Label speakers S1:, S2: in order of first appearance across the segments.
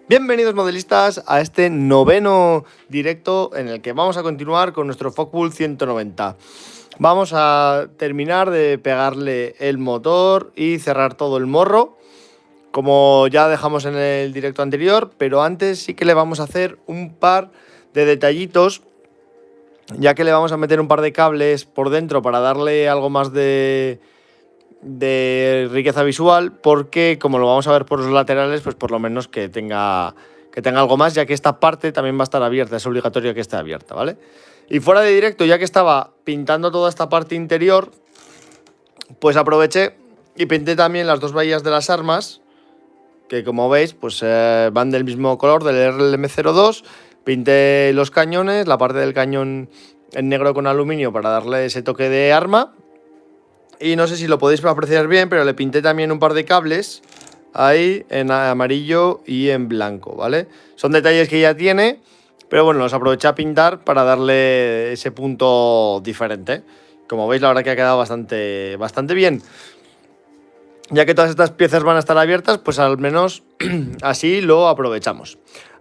S1: Bienvenidos modelistas a este noveno directo en el que vamos a continuar con nuestro Focke-Wulf 190. Vamos a terminar de pegarle el motor y cerrar todo el morro, como ya dejamos en el directo anterior, pero antes sí que le vamos a hacer un par de detallitos, ya que le vamos a meter un par de cables por dentro para darle algo más de riqueza visual, porque como lo vamos a ver por los laterales, pues por lo menos que tenga algo más, ya que esta parte también va a estar abierta, es obligatorio que esté abierta, ¿vale? Y fuera de directo, ya que estaba pintando toda esta parte interior, pues aproveché y pinté también las dos bahías de las armas, que como veis, pues van del mismo color, del RLM02. Pinté los cañones, la parte del cañón en negro con aluminio para darle ese toque de arma. Y no sé si lo podéis apreciar bien, pero le pinté también un par de cables ahí en amarillo y en blanco, ¿vale? Son detalles que ya tiene, pero bueno, los aproveché a pintar para darle ese punto diferente. Como veis, la verdad que ha quedado bastante bien. Ya que todas estas piezas van a estar abiertas, pues al menos así lo aprovechamos.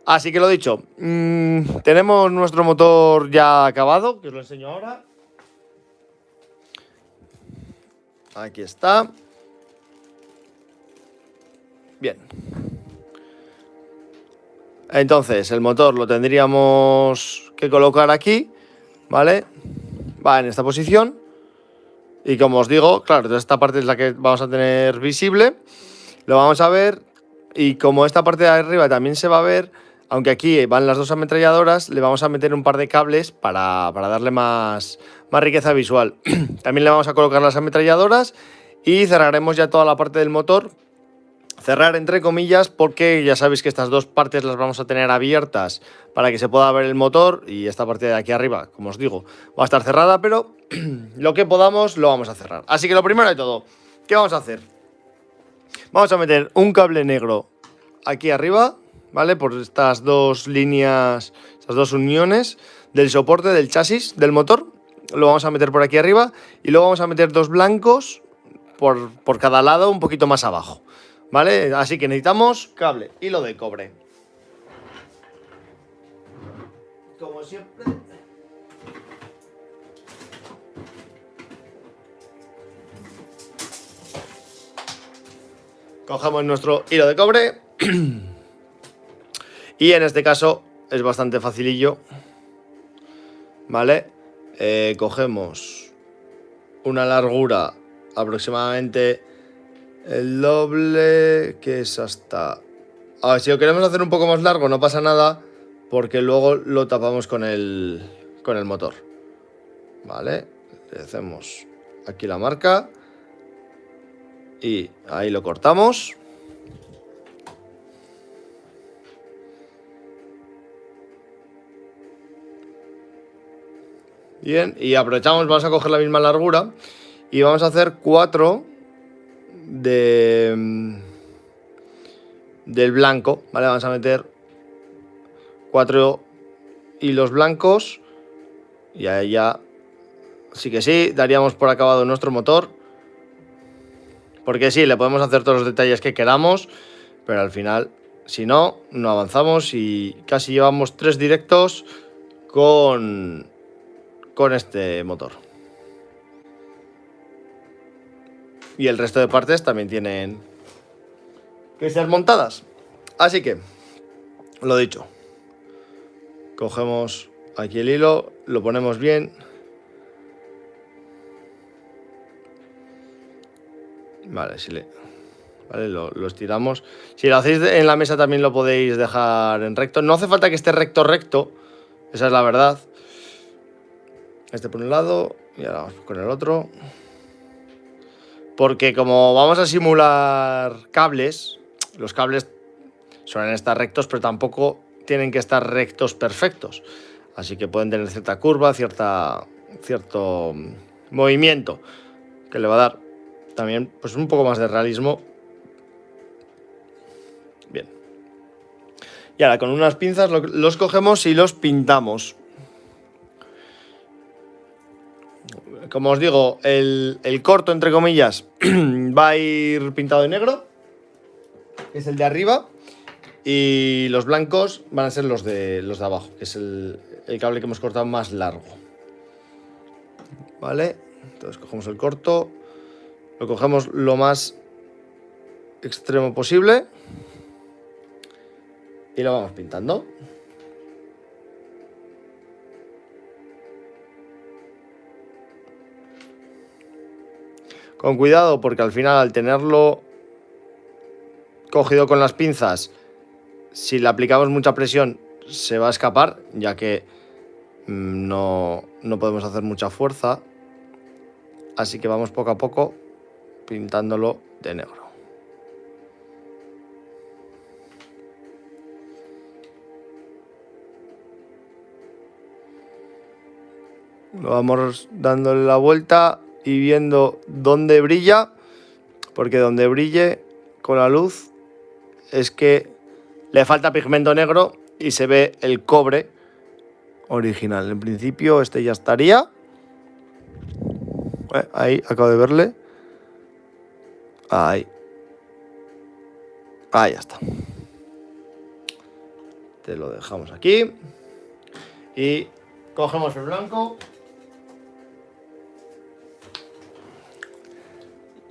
S1: Así que lo dicho, tenemos nuestro motor ya acabado, que os lo enseño ahora. Aquí está. Bien. Entonces, el motor lo tendríamos que colocar aquí, ¿vale? Va en esta posición. Y como os digo, claro, toda esta parte es la que vamos a tener visible. Lo vamos a ver. Y como esta parte de arriba también se va a ver, aunque aquí van las dos ametralladoras, le vamos a meter un par de cables para darle más riqueza visual. También le vamos a colocar las ametralladoras y cerraremos ya toda la parte del motor. Cerrar entre comillas, porque ya sabéis que estas dos partes las vamos a tener abiertas para que se pueda ver el motor, y esta parte de aquí arriba, como os digo, va a estar cerrada, pero lo que podamos lo vamos a cerrar. Así que lo primero de todo, ¿qué vamos a hacer? Vamos a meter un cable negro aquí arriba, ¿vale? Por estas dos líneas, estas dos uniones del soporte del chasis del motor. Lo vamos a meter por aquí arriba y luego vamos a meter dos blancos por cada lado, un poquito más abajo, ¿vale? Así que necesitamos cable, hilo de cobre. Como siempre. Cogemos nuestro hilo de cobre. Y en este caso es bastante facilillo, ¿vale? Cogemos una largura aproximadamente el doble, que es hasta... A ver, si lo queremos hacer un poco más largo no pasa nada, porque luego lo tapamos con el motor, ¿vale? Le hacemos aquí la marca y ahí lo cortamos. Bien, y aprovechamos, vamos a coger la misma largura y vamos a hacer 4 del blanco, ¿vale? Vamos a meter 4 hilos blancos y ahí ya sí que sí, daríamos por acabado nuestro motor, porque sí, le podemos hacer todos los detalles que queramos, pero al final, si no, no avanzamos, y casi llevamos 3 directos con este motor. Y el resto de partes también tienen que ser montadas. Así que, lo dicho, cogemos aquí el hilo, lo ponemos bien. Vale, vale, lo estiramos. Si lo hacéis en la mesa también lo podéis dejar en recto. No hace falta que esté recto, esa es la verdad. Este por un lado y ahora vamos con el otro. Porque como vamos a simular cables, los cables suelen estar rectos, pero tampoco tienen que estar rectos perfectos. Así que pueden tener cierta curva, cierto movimiento, que le va a dar también pues un poco más de realismo. Bien. Y ahora con unas pinzas los cogemos y los pintamos. Como os digo, el corto, entre comillas, va a ir pintado de negro, que es el de arriba. Y los blancos van a ser los de abajo, que es el cable que hemos cortado más largo. ¿Vale? Entonces cogemos el corto, lo cogemos lo más extremo posible y lo vamos pintando. Con cuidado, porque al final, al tenerlo cogido con las pinzas, si le aplicamos mucha presión se va a escapar, ya que no podemos hacer mucha fuerza. Así que vamos poco a poco pintándolo de negro. Lo vamos dándole la vuelta y viendo dónde brilla, porque donde brille con la luz es que le falta pigmento negro y se ve el cobre original. En principio este ya estaría. Ahí, acabo de verle. Ahí. Ahí ya está. Te lo dejamos aquí. Y cogemos el blanco.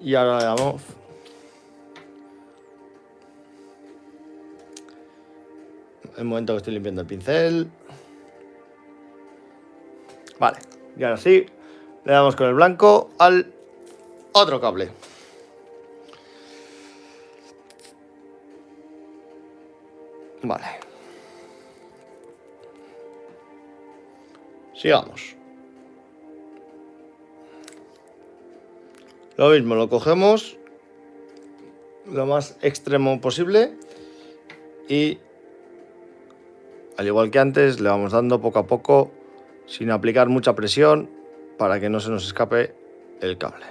S1: Y ahora le damos. El momento que estoy limpiando el pincel. Vale. Y ahora sí, le damos con el blanco al otro cable. Vale. Sigamos. Lo mismo, lo cogemos lo más extremo posible y, al igual que antes, le vamos dando poco a poco sin aplicar mucha presión para que no se nos escape el cable.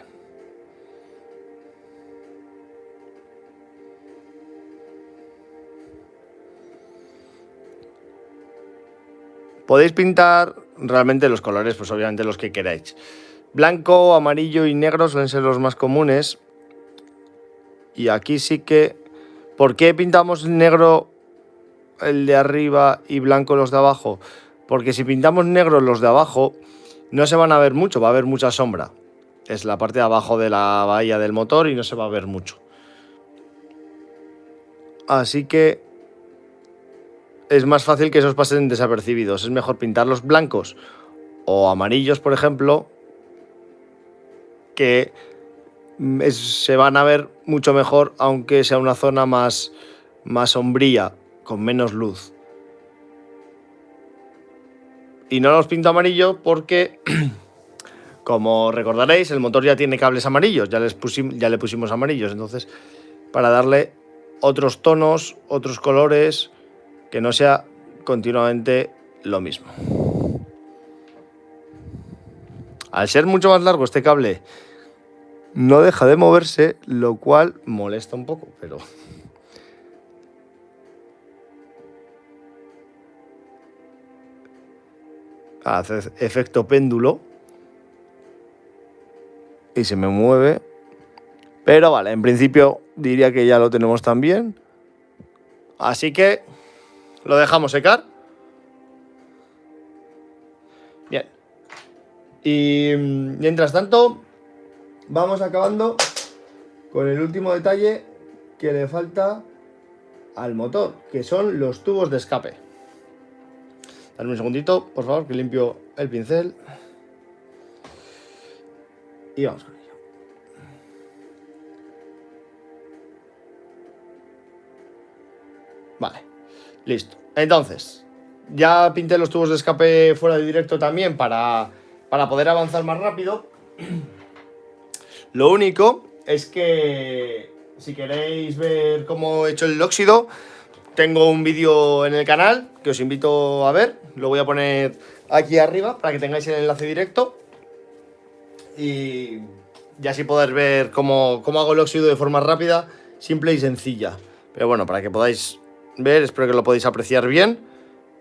S1: Podéis pintar realmente los colores, pues obviamente los que queráis. Blanco, amarillo y negro suelen ser los más comunes. Y aquí sí que... ¿Por qué pintamos negro el de arriba y blanco los de abajo? Porque si pintamos negro los de abajo, no se van a ver mucho, va a haber mucha sombra. Es la parte de abajo de la bahía del motor y no se va a ver mucho. Así que es más fácil que esos pasen desapercibidos. Es mejor pintarlos blancos o amarillos, por ejemplo, que se van a ver mucho mejor, aunque sea una zona más sombría, con menos luz. Y no los pinto amarillo porque, como recordaréis, el motor ya tiene cables amarillos, ya le pusimos amarillos. Entonces, para darle otros tonos, otros colores, que no sea continuamente lo mismo. Al ser mucho más largo este cable, no deja de moverse, lo cual molesta un poco, pero... hace efecto péndulo. Y se me mueve. Pero vale, en principio diría que ya lo tenemos también. Así que lo dejamos secar. Bien. Y mientras tanto, vamos acabando con el último detalle que le falta al motor, que son los tubos de escape. Dame un segundito, por favor, que limpio el pincel. Y vamos con ello. Vale, listo. Entonces, ya pinté los tubos de escape fuera de directo también para poder avanzar más rápido. Lo único es que si queréis ver cómo he hecho el óxido, tengo un vídeo en el canal que os invito a ver. Lo voy a poner aquí arriba para que tengáis el enlace directo. Y así poder ver cómo hago el óxido de forma rápida, simple y sencilla. Pero bueno, para que podáis ver, espero que lo podáis apreciar bien.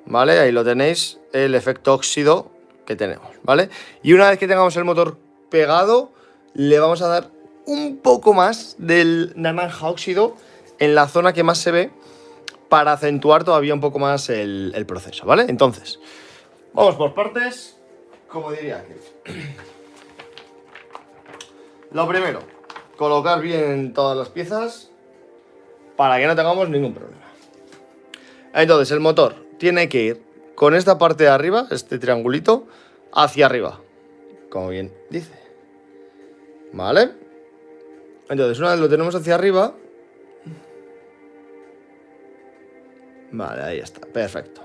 S1: ¿Vale? Ahí lo tenéis, el efecto óxido que tenemos, ¿vale? Y una vez que tengamos el motor pegado, le vamos a dar un poco más del naranja óxido en la zona que más se ve, para acentuar todavía un poco más el proceso, ¿vale? Entonces, vamos por partes, como diría aquel. Lo primero, colocar bien todas las piezas para que no tengamos ningún problema. Entonces, el motor tiene que ir con esta parte de arriba, este triangulito, hacia arriba, como bien dice. ¿Vale? Entonces, una vez lo tenemos hacia arriba... Vale, ahí está, perfecto.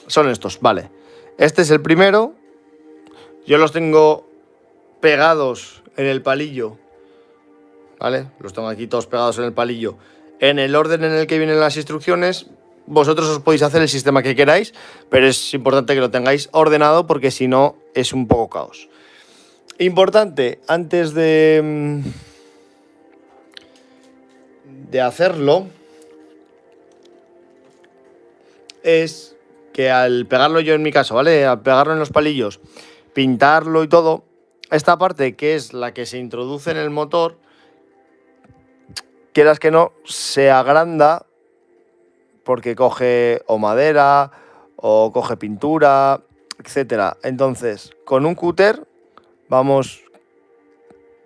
S1: Son estos, vale. Este es el primero. Yo los tengo pegados en el palillo. ¿Vale? Los tengo aquí todos pegados en el palillo. En el orden en el que vienen las instrucciones, vosotros os podéis hacer el sistema que queráis, pero es importante que lo tengáis ordenado porque si no es un poco caos. Importante, antes de hacerlo, es que al pegarlo yo en mi caso, ¿vale? Al pegarlo en los palillos, pintarlo y todo, esta parte que es la que se introduce en el motor, quieras que no, se agranda porque coge o madera o coge pintura, etcétera. Entonces, con un cúter vamos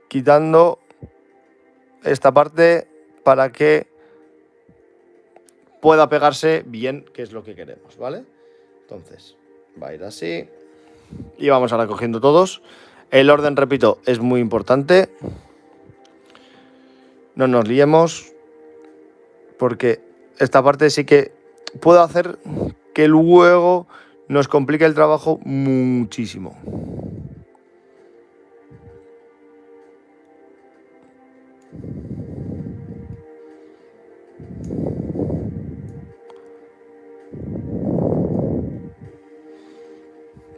S1: quitando esta parte para que pueda pegarse bien, que es lo que queremos, ¿vale? Entonces, va a ir así y vamos ahora cogiendo todos. El orden, repito, es muy importante. No nos liemos porque esta parte sí que puede hacer que luego nos complique el trabajo muchísimo.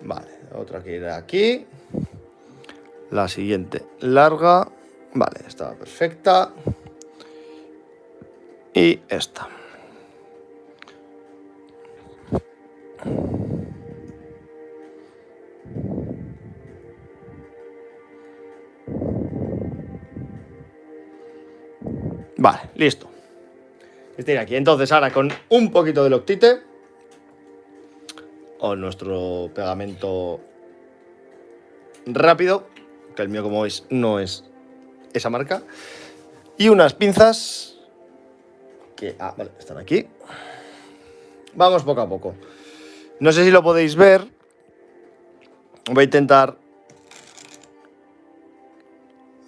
S1: Vale, otra que irá aquí. La siguiente larga. Vale, está perfecta. Y esta. Vale, listo. Este aquí. Entonces ahora con un poquito de Loctite o nuestro pegamento rápido, que el mío, como veis, no es esa marca, y unas pinzas que vale, están aquí. Vamos poco a poco. No sé si lo podéis ver. Voy a intentar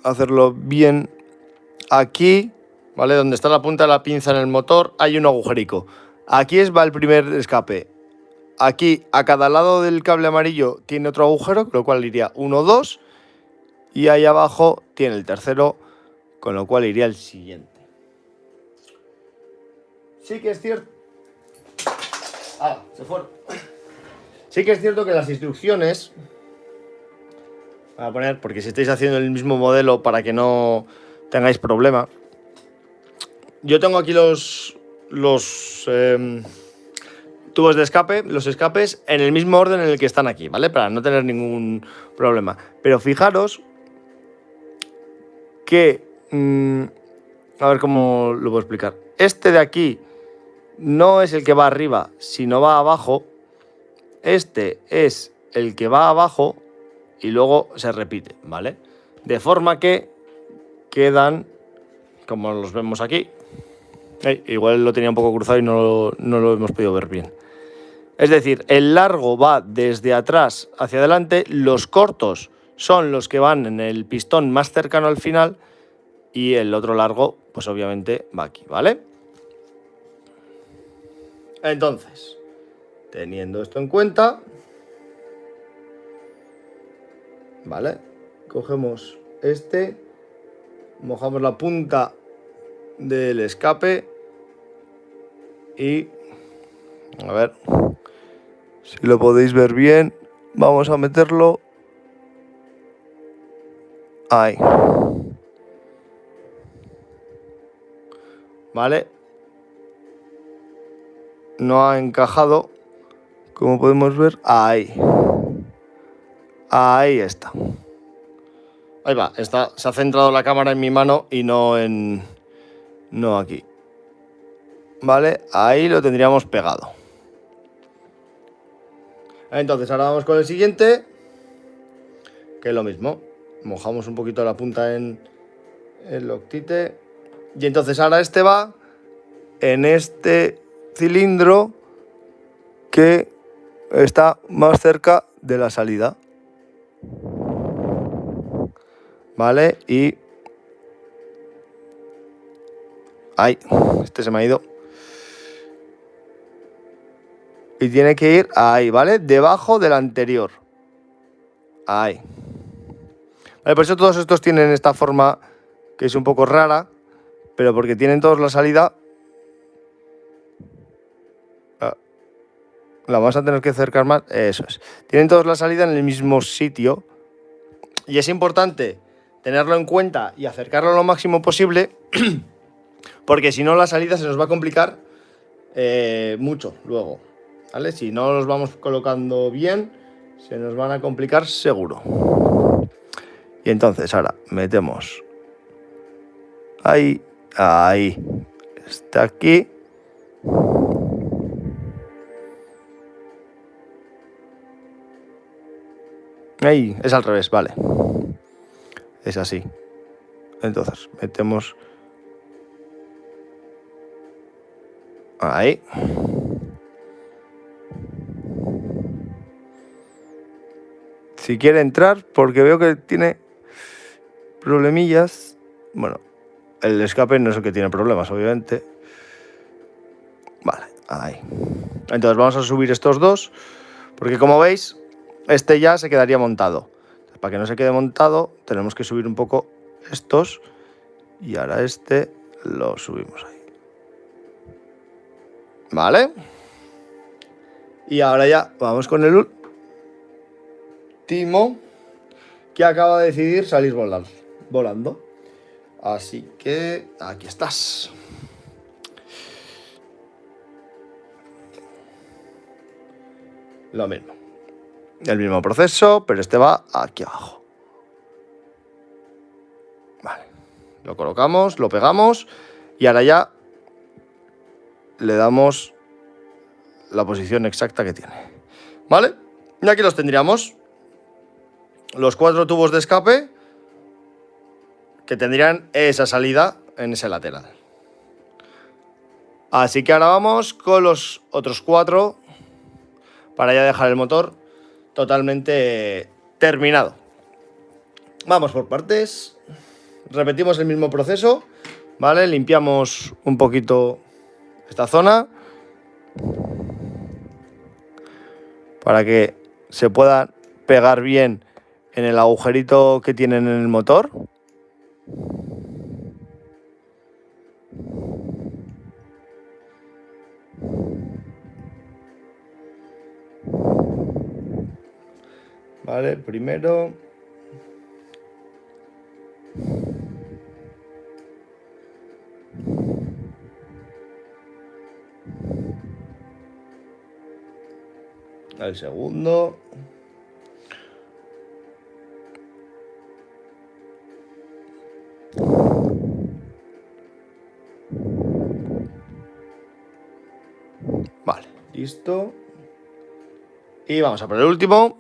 S1: hacerlo bien. Aquí, ¿vale? Donde está la punta de la pinza en el motor, hay un agujerico. Aquí va el primer escape. Aquí, a cada lado del cable amarillo, tiene otro agujero, con lo cual iría 1, 2. Y ahí abajo tiene el tercero, con lo cual iría el siguiente. Sí que es cierto... se fueron. Sí que es cierto que las instrucciones... Voy a poner, porque si estáis haciendo el mismo modelo para que no tengáis problema. Yo tengo aquí los tubos de escape, los escapes, en el mismo orden en el que están aquí, ¿vale? Para no tener ningún problema. Pero fijaros que... a ver cómo lo puedo explicar. Este de aquí no es el que va arriba, sino va abajo. Este es el que va abajo y luego se repite, ¿vale? De forma que quedan, como los vemos aquí. Igual lo tenía un poco cruzado y no lo hemos podido ver bien. Es decir, el largo va desde atrás hacia adelante, los cortos son los que van en el pistón más cercano al final y el otro largo, pues obviamente va aquí, ¿vale? Entonces, teniendo esto en cuenta, ¿vale? Cogemos este, mojamos la punta del escape y, a ver si lo podéis ver bien, vamos a meterlo ahí, ¿vale? No ha encajado, como podemos ver, ahí está. Ahí va, se ha centrado la cámara en mi mano y no en no aquí. Vale, ahí lo tendríamos pegado. Entonces ahora vamos con el siguiente, que es lo mismo. Mojamos un poquito la punta en el Loctite. Y entonces ahora este va en este cilindro que está más cerca de la salida. Vale, y... ¡ay! Este se me ha ido. Y tiene que ir ahí, ¿vale? Debajo del anterior. Ahí. Vale, por eso todos estos tienen esta forma que es un poco rara, pero porque tienen todos la salida... la vamos a tener que acercar más. Eso es. Tienen todos la salida en el mismo sitio. Y es importante tenerlo en cuenta y acercarlo lo máximo posible, porque si no la salida se nos va a complicar mucho luego. ¿Vale? Si no los vamos colocando bien, se nos van a complicar seguro. Y entonces ahora metemos ahí, ahí, está aquí. Ahí, es al revés, vale. Es así. Entonces, metemos ahí. Si quiere entrar, porque veo que tiene problemillas. Bueno, el escape no es el que tiene problemas, obviamente. Vale, ahí. Entonces vamos a subir estos dos, porque como veis, este ya se quedaría montado. Para que no se quede montado, tenemos que subir un poco estos. Y ahora este lo subimos ahí. Vale. Y ahora ya vamos con el último, que acaba de decidir salir volando. Así que aquí estás. Lo mismo. El mismo proceso, pero este va aquí abajo. Vale. Lo colocamos, lo pegamos y ahora ya le damos la posición exacta que tiene. ¿Vale? Y aquí los tendríamos. Los 4 tubos de escape que tendrían esa salida en ese lateral. Así que ahora vamos con los otros 4 para ya dejar el motor totalmente terminado. Vamos por partes. Repetimos el mismo proceso, ¿vale? Limpiamos un poquito esta zona para que se pueda pegar bien en el agujerito que tienen en el motor. Vale, primero. El segundo. Vale, listo. Y vamos a por el último.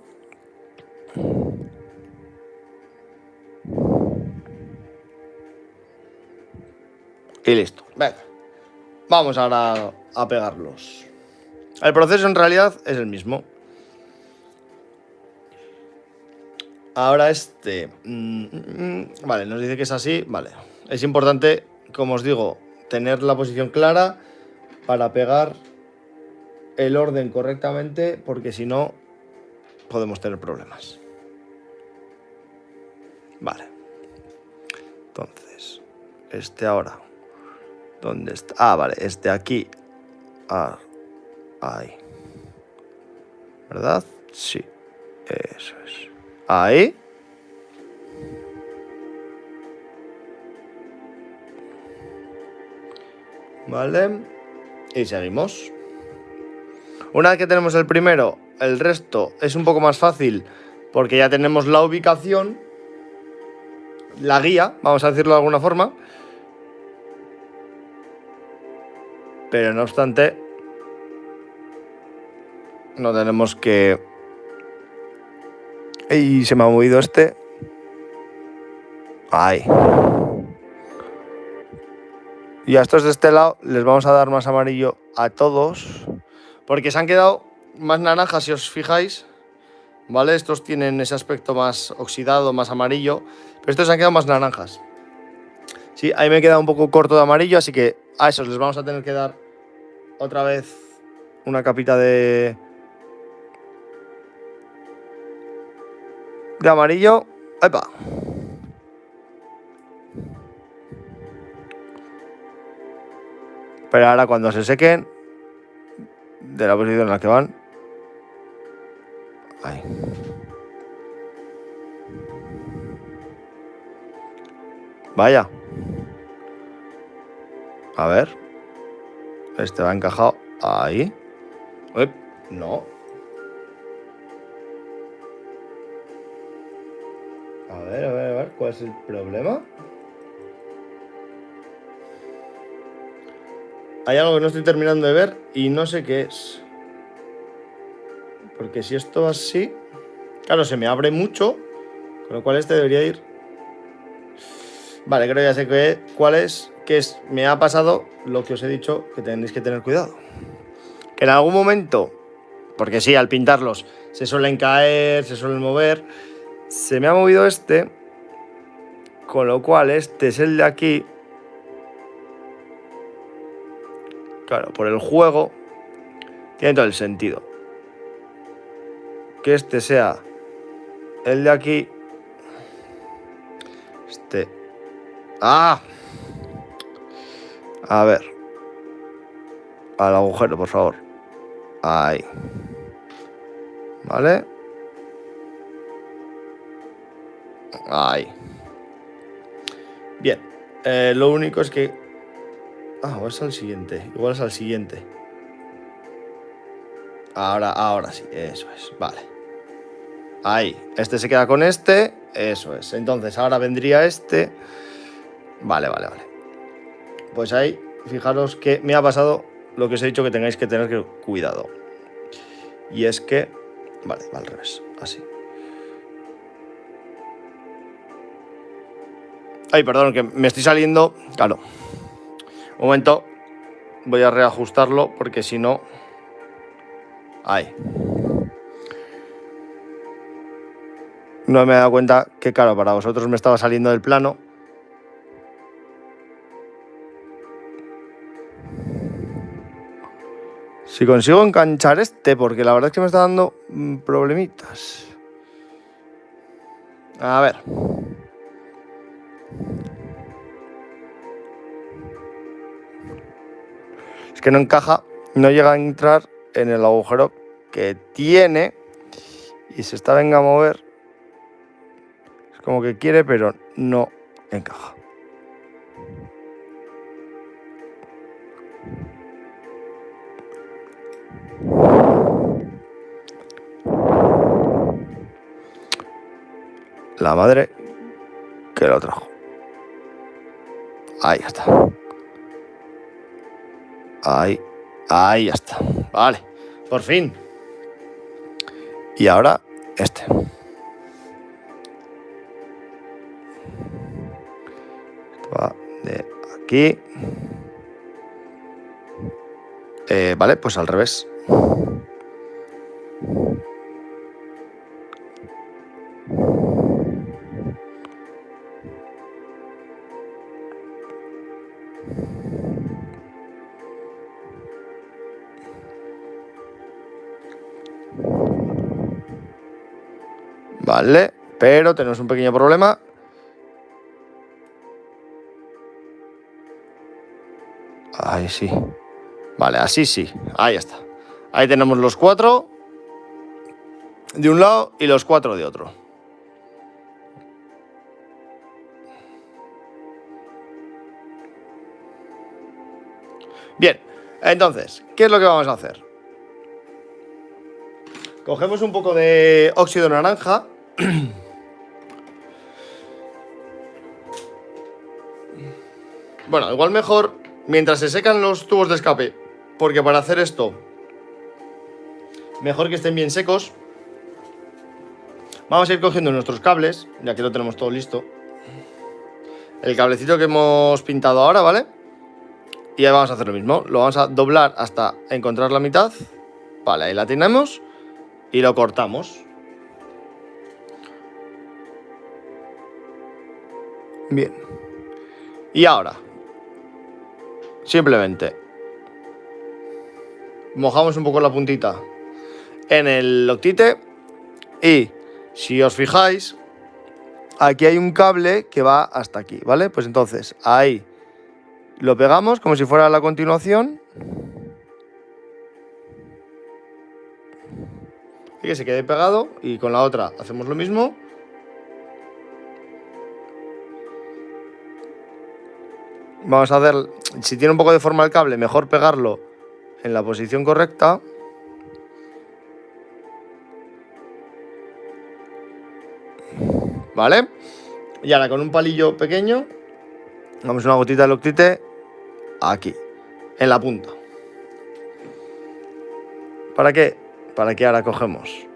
S1: Y listo. Venga. Vamos ahora a pegarlos. El proceso en realidad es el mismo. Ahora este... vale, nos dice que es así. Vale. Es importante, como os digo, tener la posición clara para pegar el orden correctamente, porque si no podemos tener problemas. Vale. Entonces, este ahora. ¿Dónde está? Ah, vale, este aquí. Ah, ahí. ¿Verdad? Sí. Eso es. Ahí. Vale. Y seguimos. Una vez que tenemos el primero, el resto es un poco más fácil porque ya tenemos la ubicación, la guía, vamos a decirlo de alguna forma. Pero no obstante, no tenemos que... ¡Ey! Se me ha movido este. ¡Ay! Y a estos de este lado les vamos a dar más amarillo a todos. Porque se han quedado más naranjas, si os fijáis. ¿Vale? Estos tienen ese aspecto más oxidado, más amarillo. Pero estos se han quedado más naranjas. Sí, ahí me he quedado un poco corto de amarillo, así que a esos les vamos a tener que dar otra vez una capita de amarillo. ¡Epa! Pero ahora cuando se sequen de la posición en la que van. Ahí. Vaya. A ver. Este va encajado. Ahí. Uy, no. A ver. ¿Cuál es el problema? Hay algo que no estoy terminando de ver y no sé qué es. Porque si esto va así... Claro, se me abre mucho. Con lo cual este debería ir... Vale, creo que ya sé cuál es. Que es... Me ha pasado lo que os he dicho, que tenéis que tener cuidado. Que en algún momento... Porque sí, al pintarlos se suelen caer, se suelen mover. Se me ha movido este. Con lo cual este es el de aquí. Claro, por el juego tiene todo el sentido. Que este sea el de aquí. Este. ¡Ah! A ver. Al agujero, por favor. Ahí. ¿Vale? Ahí. Bien. Lo único es que... o es al siguiente. Igual es al siguiente. Ahora sí. Eso es. Vale. Ahí. Este se queda con este. Eso es. Entonces ahora vendría este. Vale. Pues ahí, fijaros que me ha pasado lo que os he dicho que tengáis que tener cuidado. Y es que... Vale, va al revés. Así. Ay, perdón, que me estoy saliendo... Claro. Un momento. Voy a reajustarlo porque si no... Ahí. No me he dado cuenta que, claro, para vosotros me estaba saliendo del plano. Si consigo enganchar este, porque la verdad es que me está dando problemitas. A ver. Es que no encaja, no llega a entrar en el agujero que tiene. Y se está venga a mover. Es como que quiere, pero no encaja. La madre que lo trajo. Ahí está. Ahí ya está. Vale, por fin. Y ahora este. Esto va de aquí. Vale, pues al revés. Vale, pero tenemos un pequeño problema. Ahí sí. Vale, así sí. Ahí está. Ahí tenemos los 4 de un lado y los 4 de otro. Bien, entonces, ¿qué es lo que vamos a hacer? Cogemos un poco de óxido naranja. Bueno, igual mejor mientras se secan los tubos de escape, porque para hacer esto, mejor que estén bien secos, vamos a ir cogiendo nuestros cables, ya que lo tenemos todo listo. El cablecito que hemos pintado ahora, ¿vale? Y ahí vamos a hacer lo mismo. Lo vamos a doblar hasta encontrar la mitad. Vale, ahí la tenemos. Y lo cortamos. Bien. Y ahora, simplemente mojamos un poco la puntita en el Loctite. Y si os fijáis, aquí hay un cable que va hasta aquí, ¿vale? Pues entonces ahí lo pegamos como si fuera la continuación. Y que se quede pegado. Y con la otra hacemos lo mismo. Vamos a hacer, si tiene un poco de forma el cable, mejor pegarlo en la posición correcta. ¿Vale? Y ahora con un palillo pequeño, damos una gotita de Loctite aquí, en la punta. ¿Para qué? Para que ahora cogemos.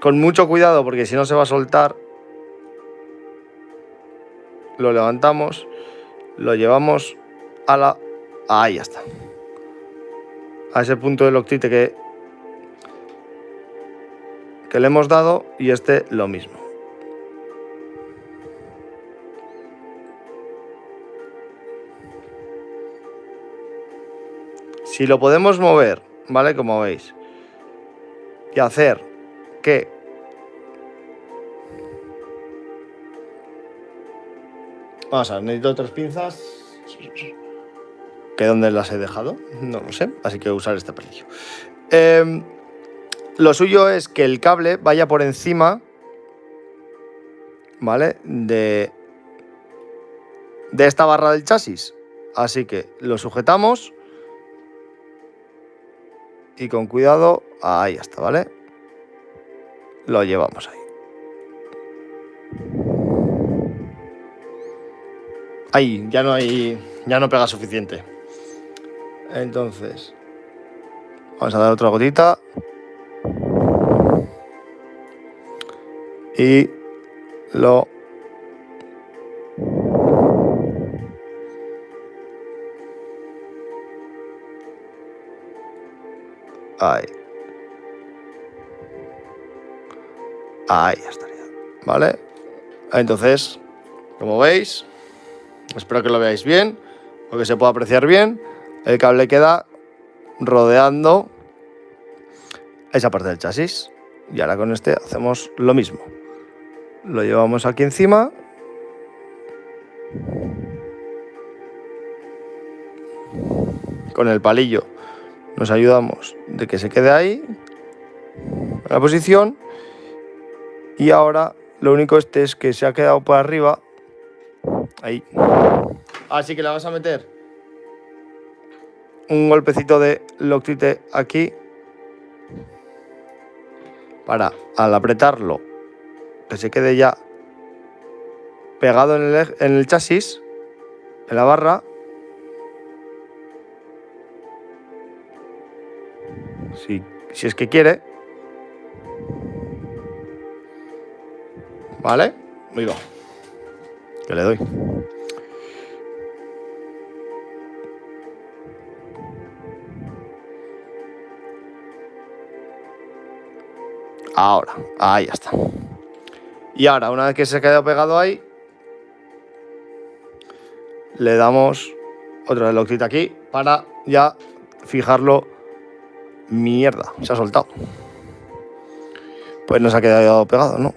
S1: Con mucho cuidado, porque si no se va a soltar. Lo levantamos, lo llevamos a la... Ahí ya está. A ese punto de Loctite que le hemos dado, y este lo mismo. Si lo podemos mover, ¿vale? Como veis. Y hacer que... Vamos a ver, necesito 3 pinzas. ¿Que dónde las he dejado? No lo sé, así que voy a usar este palillo. Lo suyo es que el cable vaya por encima, ¿vale? De esta barra del chasis. Así que lo sujetamos. Y con cuidado, ahí está, ¿vale? Lo llevamos ahí. Ahí, ya no pega suficiente. Entonces, vamos a dar otra gotita. Y lo... Ahí. Ahí estaría, ¿vale? Entonces, como veis, espero que lo veáis bien, o que se pueda apreciar bien. El cable queda rodeando esa parte del chasis. Y ahora con este hacemos lo mismo. Lo llevamos aquí encima. Con el palillo nos ayudamos de que se quede ahí, en la posición. Y ahora lo único es que se ha quedado por arriba. Ahí. Así que le vas a meter un golpecito de Loctite aquí. Para, al apretarlo, que se quede ya pegado en el chasis, en la barra. Si es que quiere. ¿Vale? Ahí va. Que le doy. Ahora, ahí ya está. Y ahora, una vez que se ha quedado pegado ahí, le damos otra Loctite aquí para ya fijarlo. Mierda, se ha soltado. Pues no se ha quedado pegado, ¿no?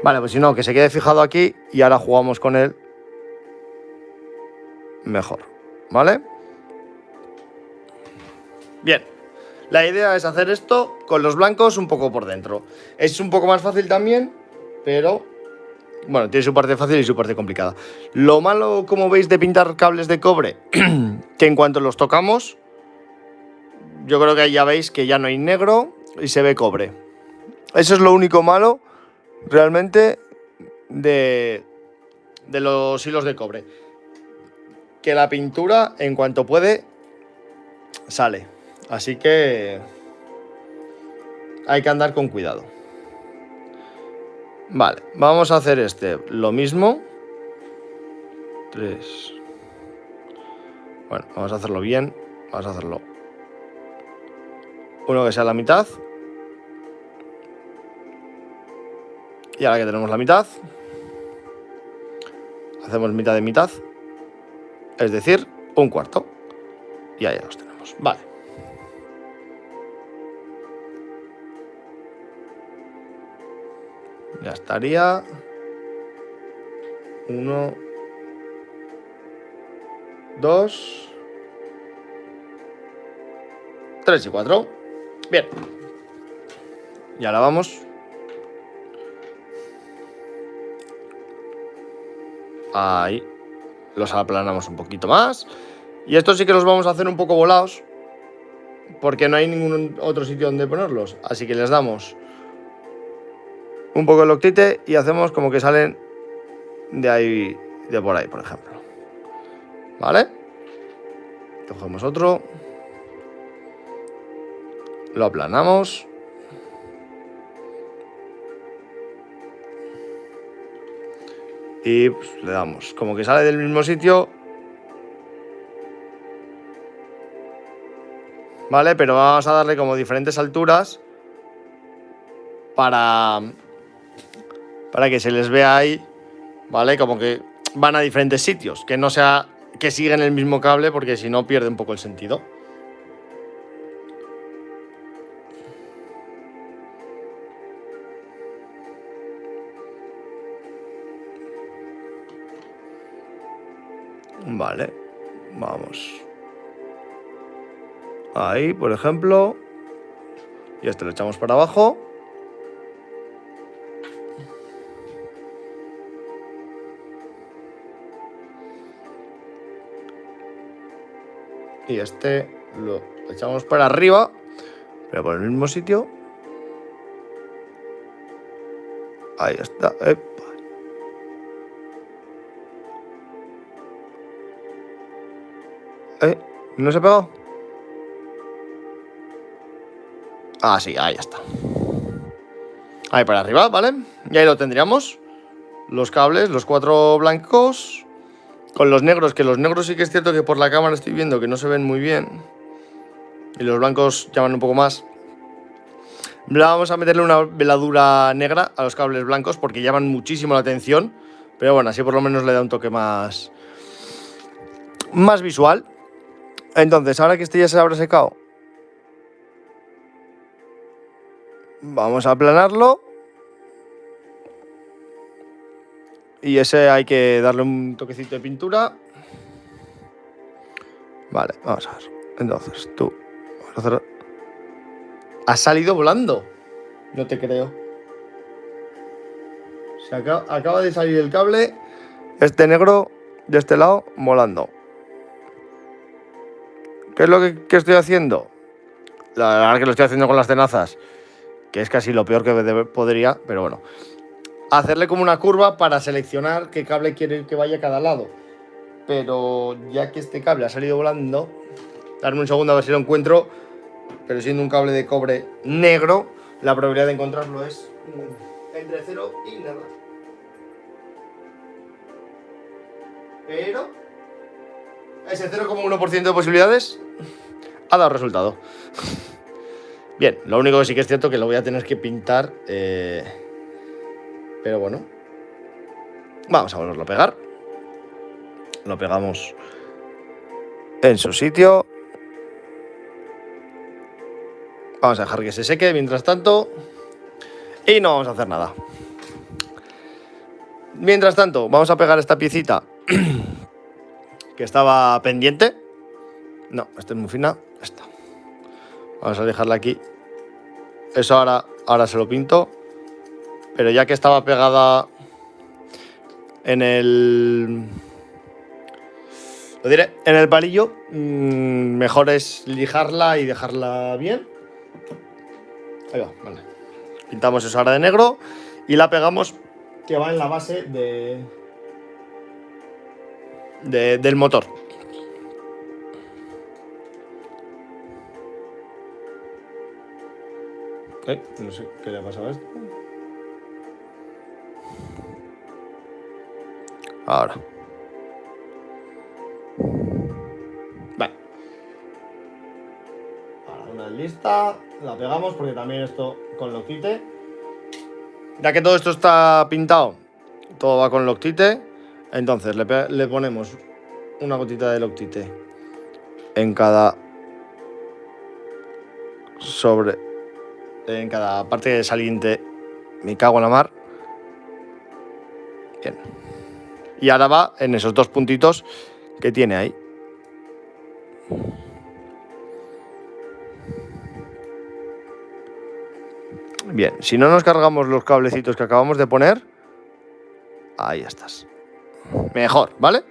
S1: Vale, pues si no, que se quede fijado aquí y ahora jugamos con él mejor, ¿vale? Bien. La idea es hacer esto con los blancos un poco por dentro. Es un poco más fácil también, pero bueno, tiene su parte fácil y su parte complicada. Lo malo, como veis, de pintar cables de cobre, que en cuanto los tocamos, yo creo que ahí ya veis que ya no hay negro y se ve cobre. Eso es lo único malo, realmente, de los hilos de cobre. que la pintura, en cuanto puede, sale. Así que hay que andar con cuidado. Vale, vamos a hacer lo mismo. 3. Bueno, vamos a hacerlo bien. Vamos a hacerlo uno que sea la mitad. Y ahora que tenemos la mitad, hacemos mitad de mitad. Es decir, un cuarto. Y ahí los tenemos. Vale. Ya estaría. 1, 2, 3 y 4. Bien. Y ahora vamos. Ahí. Los aplanamos un poquito más. Y estos sí que los vamos a hacer un poco volados, porque no hay ningún otro sitio donde ponerlos. Así que les damos un poco de loctite y hacemos como que salen de ahí, de por ahí, por ejemplo. ¿Vale? Cogemos otro. Lo aplanamos. Y pues, le damos como que sale del mismo sitio. ¿Vale? Pero vamos a darle como diferentes alturas para que se les vea ahí, ¿vale? Como que van a diferentes sitios, que no sea que siguen el mismo cable, porque si no pierde un poco el sentido. Vale, vamos. Ahí, por ejemplo. Y lo echamos para abajo. Y lo echamos para arriba, pero por el mismo sitio. Ahí está. Epa. ¿No se ha pegado? Ah, sí, ahí está. Ahí para arriba, ¿vale? Y ahí lo tendríamos. Los cables, los 4 blancos. Con los negros, que los negros sí que es cierto que por la cámara estoy viendo que no se ven muy bien. Y los blancos llaman un poco más. Vamos a meterle una veladura negra a los cables blancos porque llaman muchísimo la atención. Pero bueno, así por lo menos le da un toque más visual. Entonces, ahora que este ya se habrá secado, vamos a aplanarlo. Y ese hay que darle un toquecito de pintura. Vale, vamos a ver. Entonces, tú. Vamos a hacer... ¿Has salido volando? No te creo. Se acaba de salir el cable. Este negro de este lado volando. ¿Qué es lo que estoy haciendo? La verdad que lo estoy haciendo con las tenazas, que es casi lo peor que podría, pero bueno. Hacerle como una curva para seleccionar qué cable quiere que vaya a cada lado. Pero ya que este cable ha salido volando, darme un segundo a ver si lo encuentro. Pero siendo un cable de cobre negro, la probabilidad de encontrarlo es entre 0 y nada. Pero ese 0,1% de posibilidades ha dado resultado. Bien, lo único que sí que es cierto que lo voy a tener que pintar. Pero bueno. Vamos a volverlo a pegar. Lo pegamos en su sitio. Vamos a dejar que se seque mientras tanto. Y no vamos a hacer nada. Mientras tanto, vamos a pegar esta piecita que estaba pendiente. No, esta es muy fina. Esta. Vamos a dejarla aquí. Eso ahora se lo pinto. Pero ya que estaba pegada en el... Lo diré, en el palillo, mejor es lijarla y dejarla bien. Ahí va, vale. Pintamos eso ahora de negro y la pegamos, que va en la base del motor. No sé qué le ha pasado a esto. Ahora. Vale. Ahora una lista. La pegamos porque también esto con Loctite. Ya que todo esto está pintado, todo va con Loctite. Entonces le ponemos una gotita de Loctite en cada en cada parte saliente. Me cago en la mar. Bien. Y ahora va en esos dos puntitos que tiene ahí. Bien, si no nos cargamos los cablecitos que acabamos de poner, ahí estás. Mejor, ¿vale?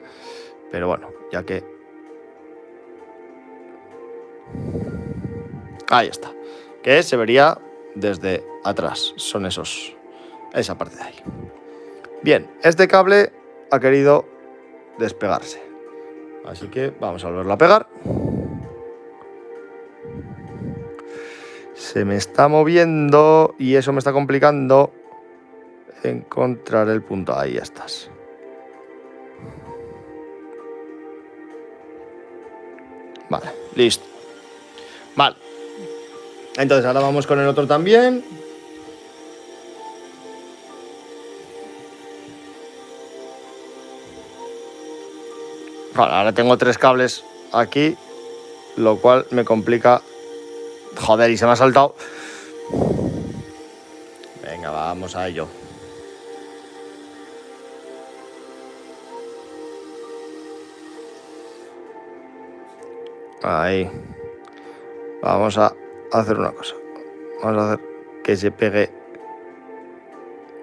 S1: Pero bueno, ya que... Ahí está. Que se vería desde atrás. Son esa parte de ahí. Bien, este cable ha querido despegarse. Así que vamos a volverlo a pegar. Se me está moviendo y eso me está complicando encontrar el punto. Ahí estás. Vale, listo. Vale. Entonces ahora vamos con el otro también. Vale, ahora tengo 3 cables aquí, lo cual me complica. Joder, y se me ha saltado. Venga, vamos a ello. Ahí. Vamos a hacer una cosa. Vamos a hacer que se pegue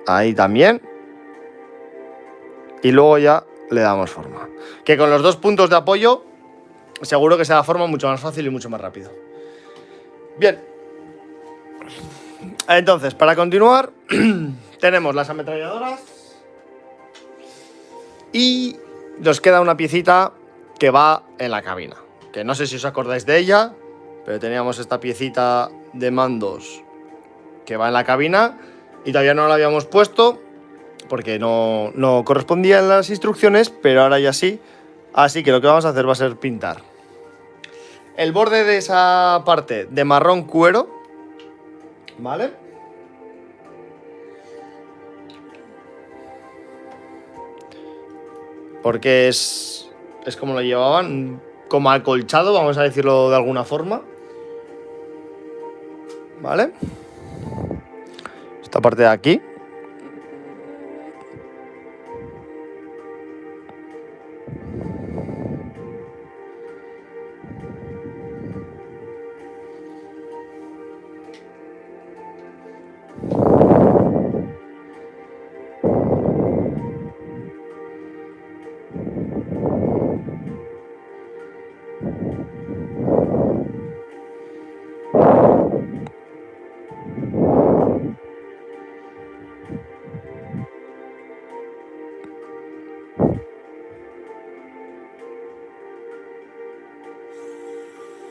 S1: ahí también. Y luego ya le damos forma. Que con los 2 puntos de apoyo seguro que se da forma mucho más fácil y mucho más rápido. Bien. Entonces, para continuar, tenemos las ametralladoras. Y nos queda una piecita que va en la cabina. Que no sé si os acordáis de ella, pero teníamos esta piecita de mandos que va en la cabina y todavía no la habíamos puesto porque no correspondía en las instrucciones, pero ahora ya sí. Así que lo que vamos a hacer va a ser pintar el borde de esa parte de marrón cuero, ¿vale? Porque es como lo llevaban, como acolchado, vamos a decirlo de alguna forma. ¿Vale? Esta parte de aquí.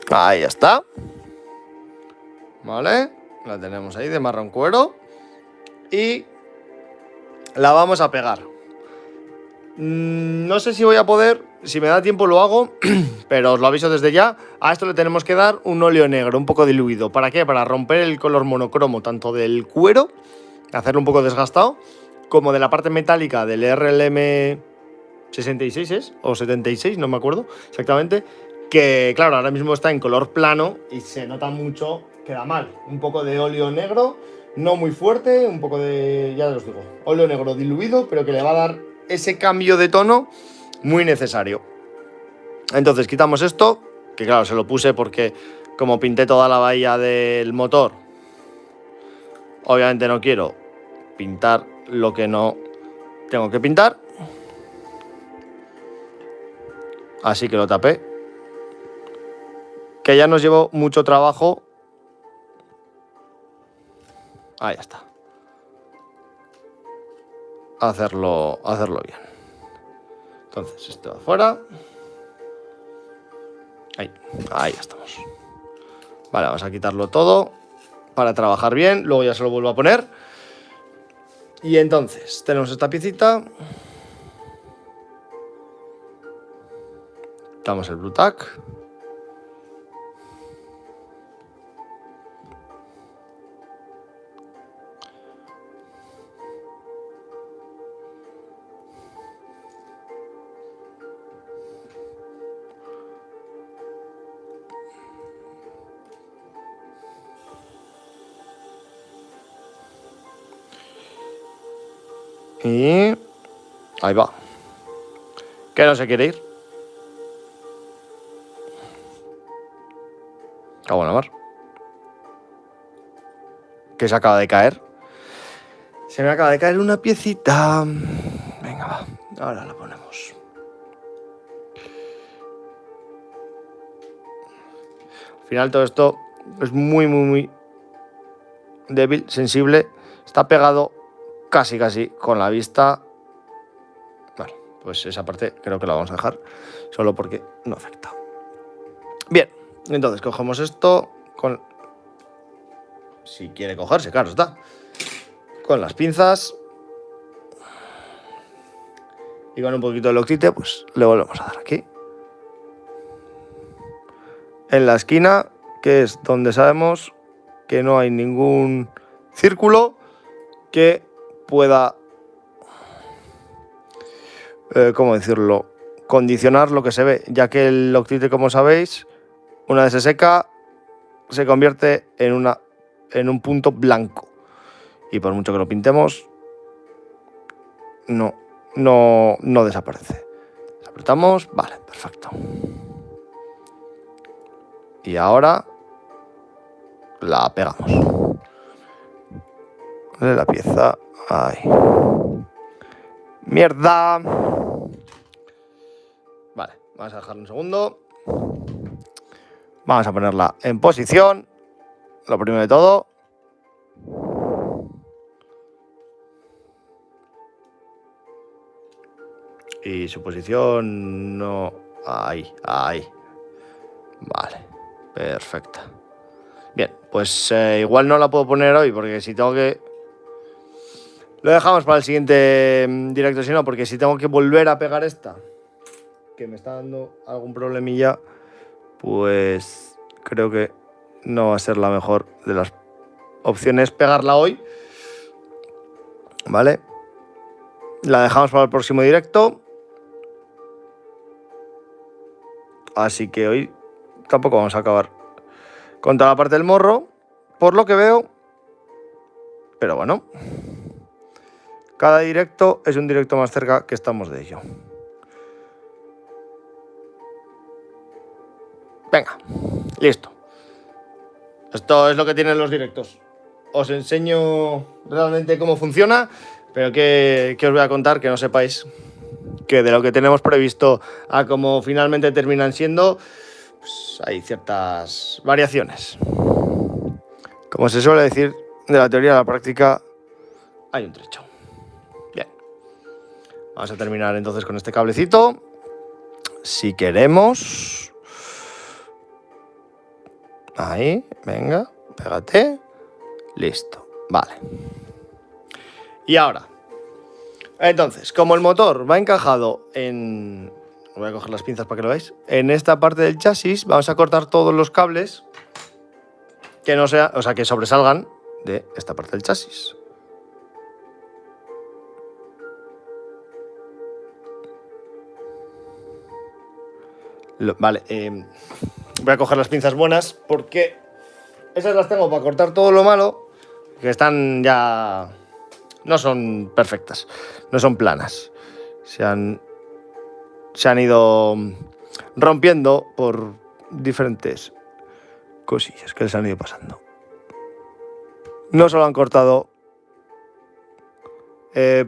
S1: Ahí está. ¿Vale? La tenemos ahí de marrón cuero. Y la vamos a pegar. No sé si voy a poder, si me da tiempo lo hago, pero os lo aviso desde ya. A esto le tenemos que dar un óleo negro, un poco diluido. ¿Para qué? Para romper el color monocromo, tanto del cuero, hacerlo un poco desgastado, como de la parte metálica del RLM 66 ¿es? O 76, no me acuerdo exactamente. Que claro, ahora mismo está en color plano y se nota mucho, queda mal. Un poco de óleo negro, no muy fuerte, un poco de, ya os digo, óleo negro diluido, pero que le va a dar ese cambio de tono muy necesario. Entonces quitamos esto, que claro, se lo puse porque como pinté toda la bahía del motor, obviamente no quiero pintar lo que no tengo que pintar. Así que lo tapé. Que ya nos llevó mucho trabajo. Ahí está. Hacerlo bien. Entonces, esto afuera. Ahí estamos. Vale, vamos a quitarlo todo. para trabajar bien. Luego ya se lo vuelvo a poner. Y entonces tenemos esta piecita. Damos el Blue Tack. Y ahí va. Que no se quiere ir. Cago en la mar. Que se acaba de caer. Se me acaba de caer una piecita. Venga, va. Ahora la ponemos. Al final todo esto es muy débil, sensible. Está pegado casi con la vista. Vale, pues esa parte creo que la vamos a dejar. Solo porque no afecta. Bien, entonces cogemos esto con... Si quiere cogerse, claro está. Con las pinzas. Y con un poquito de loctite, pues le volvemos a dar aquí. En la esquina, que es donde sabemos que no hay ningún círculo que pueda, ¿cómo decirlo?, condicionar lo que se ve, ya que el loctite, como sabéis, una vez se seca, se convierte en un punto blanco. Y por mucho que lo pintemos, no desaparece. Apretamos, vale, perfecto. Y ahora la pegamos. De la pieza. Ahí. ¡Mierda! Vale, vamos a dejarlo un segundo. Vamos a ponerla en posición. Lo primero de todo. Y su posición no... Ahí. Vale, perfecta. Bien, pues igual no la puedo poner hoy porque si tengo que... Lo dejamos para el siguiente directo, si no, porque si tengo que volver a pegar esta, que me está dando algún problemilla, pues creo que no va a ser la mejor de las opciones pegarla hoy. ¿Vale? La dejamos para el próximo directo. Así que hoy tampoco vamos a acabar con toda la parte del morro, por lo que veo. Pero bueno, cada directo es un directo más cerca que estamos de ello. Venga, listo. Esto es lo que tienen los directos. Os enseño realmente cómo funciona, pero que os voy a contar que no sepáis que de lo que tenemos previsto a cómo finalmente terminan siendo, pues hay ciertas variaciones. Como se suele decir, de la teoría a la práctica hay un trecho. Bien. Vamos a terminar entonces con este cablecito. Si queremos... Ahí, venga, pégate. Listo, vale. Y ahora, entonces, como el motor va encajado en... Voy a coger las pinzas para que lo veáis. En esta parte del chasis vamos a cortar todos los cables que no sea, o sea, que sobresalgan de esta parte del chasis. Vale, voy a coger las pinzas buenas porque esas las tengo para cortar todo lo malo, que están ya... No son perfectas, no son planas. Se han ido rompiendo por diferentes cosillas que les han ido pasando. No solo han cortado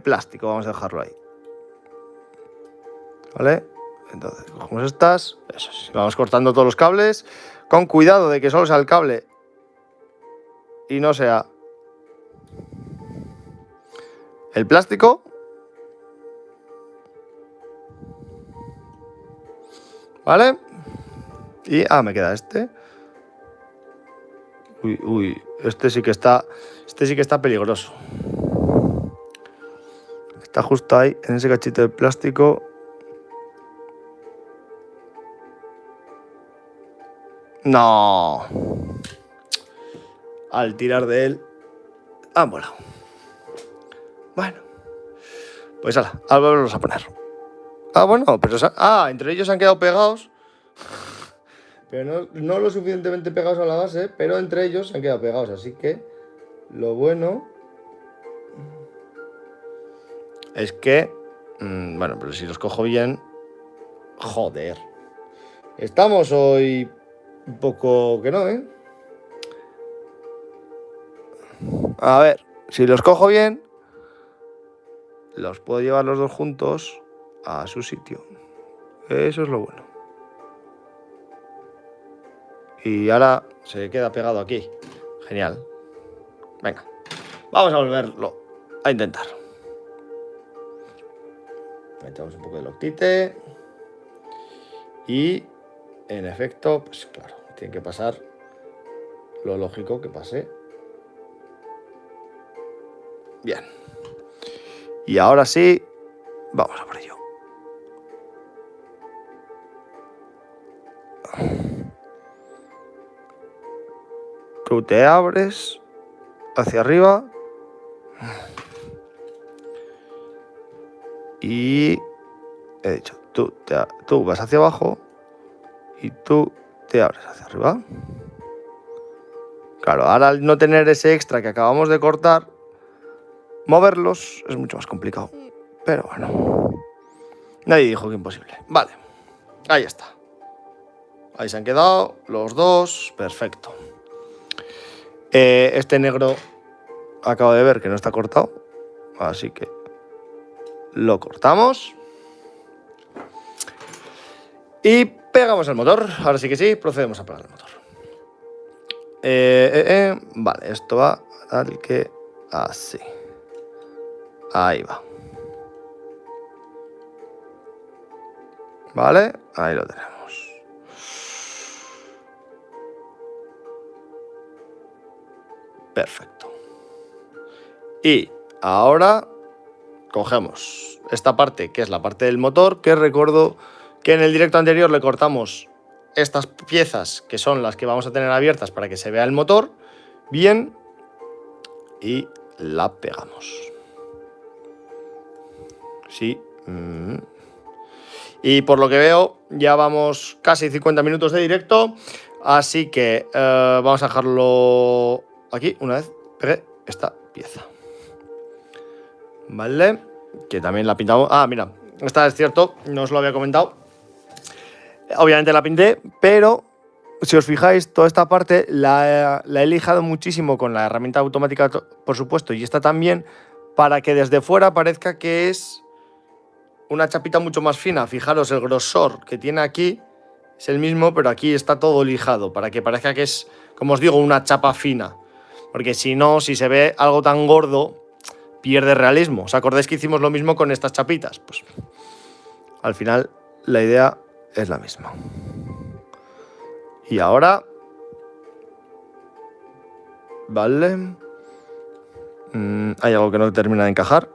S1: plástico, vamos a dejarlo ahí. ¿Vale? Entonces cogemos estas, eso sí, vamos cortando todos los cables, con cuidado de que solo sea el cable y no sea el plástico. ¿Vale? Y me queda este. Uy, este sí que está peligroso. Está justo ahí, en ese cachito de plástico. No. Al tirar de él, han volado. Bueno, pues ala, al volverlos a poner. Bueno, pero entre ellos se han quedado pegados. Pero no lo suficientemente pegados a la base, pero entre ellos se han quedado pegados. Así que lo bueno es que, bueno, pero si los cojo bien, joder. Estamos hoy un poco que no, ¿eh? A ver, si los cojo bien, los puedo llevar los dos juntos a su sitio. Eso es lo bueno. Y ahora se queda pegado aquí. Genial. Venga, vamos a volverlo a intentar. Metemos un poco de loctite. Y, en efecto, pues claro, tiene que pasar lo lógico que pase. Bien. Y ahora sí, vamos a por ello. Tú te abres hacia arriba y he dicho, tú vas hacia abajo y tú te abres hacia arriba. Claro, ahora al no tener ese extra que acabamos de cortar, moverlos es mucho más complicado. Pero bueno, nadie dijo que imposible. Vale, ahí está. Ahí se han quedado los dos, perfecto. Este negro acabo de ver que no está cortado, así que lo cortamos. Y pegamos el motor. Ahora sí que sí, procedemos a pegar el motor. Vale, esto va tal que así. Ahí va. Vale, ahí lo tenemos. Perfecto. Y ahora cogemos esta parte, que es la parte del motor, que recuerdo que en el directo anterior le cortamos estas piezas, que son las que vamos a tener abiertas para que se vea el motor bien, y la pegamos. Sí. Y por lo que veo, ya vamos casi 50 minutos de directo, así que vamos a dejarlo aquí una vez pegué esta pieza. Vale, que también la pintamos. Mira, esta es cierto, no os lo había comentado. Obviamente la pinté, pero si os fijáis, toda esta parte la he lijado muchísimo con la herramienta automática, por supuesto, y esta también, para que desde fuera parezca que es una chapita mucho más fina. Fijaros, el grosor que tiene aquí es el mismo, pero aquí está todo lijado, para que parezca que es, como os digo, una chapa fina. Porque si no, si se ve algo tan gordo, pierde realismo. ¿Os acordáis que hicimos lo mismo con estas chapitas? Pues al final la idea es la misma. Y ahora, vale, hay algo que no termina de encajar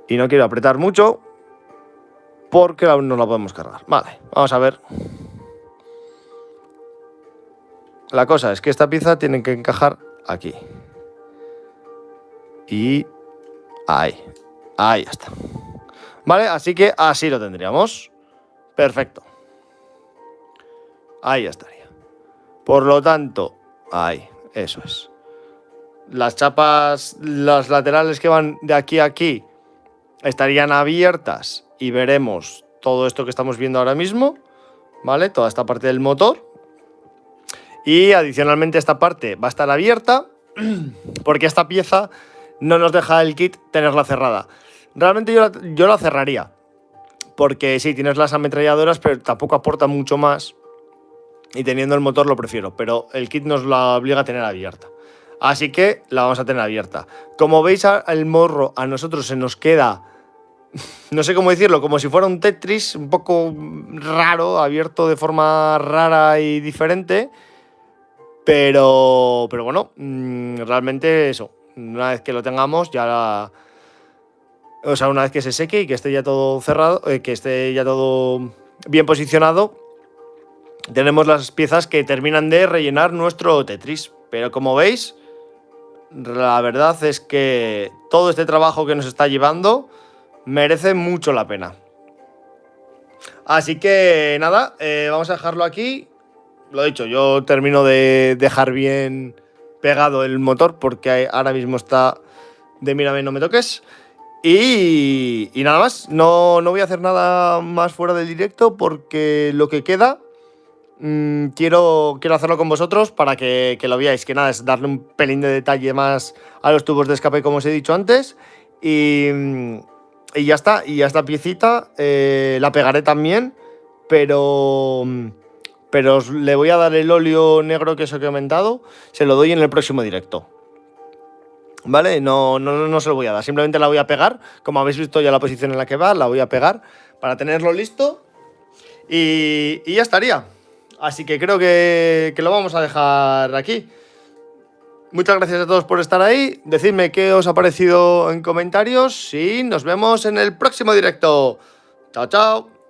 S1: y no quiero apretar mucho porque aún no la podemos cargar. Vale, vamos a ver. La cosa es que esta pieza tiene que encajar aquí. Y ahí está. Vale, así que así lo tendríamos. Perfecto. Ahí estaría. Por lo tanto, ahí, eso es. Las chapas, las laterales que van de aquí a aquí estarían abiertas y veremos todo esto que estamos viendo ahora mismo, ¿vale? Toda esta parte del motor. Y adicionalmente esta parte va a estar abierta porque esta pieza no nos deja el kit tenerla cerrada. Realmente yo la cerraría, porque sí, tienes las ametralladoras, pero tampoco aporta mucho más. Y teniendo el motor lo prefiero, pero el kit nos la obliga a tener abierta. Así que la vamos a tener abierta. Como veis, el morro a nosotros se nos queda, no sé cómo decirlo, como si fuera un Tetris, un poco raro, abierto de forma rara y diferente. Pero bueno, realmente eso, una vez que lo tengamos o sea, una vez que se seque y que esté ya todo cerrado, que esté ya todo bien posicionado, tenemos las piezas que terminan de rellenar nuestro Tetris. Pero como veis, la verdad es que todo este trabajo que nos está llevando merece mucho la pena. Así que nada, vamos a dejarlo aquí. Lo dicho, yo termino de dejar bien pegado el motor porque ahora mismo está de mírame, no me toques. Y nada más, no voy a hacer nada más fuera del directo porque lo que queda quiero hacerlo con vosotros para que lo veáis. Que nada, es darle un pelín de detalle más a los tubos de escape, como os he dicho antes. Y ya está, y a esta piecita la pegaré también, pero le voy a dar el óleo negro que os he comentado, se lo doy en el próximo directo. ¿Vale? No se lo voy a dar, simplemente la voy a pegar. Como habéis visto ya la posición en la que va, la voy a pegar para tenerlo listo. Y ya estaría. Así que creo que lo vamos a dejar aquí. Muchas gracias a todos por estar ahí. Decidme qué os ha parecido en comentarios y nos vemos en el próximo directo. Chao, chao.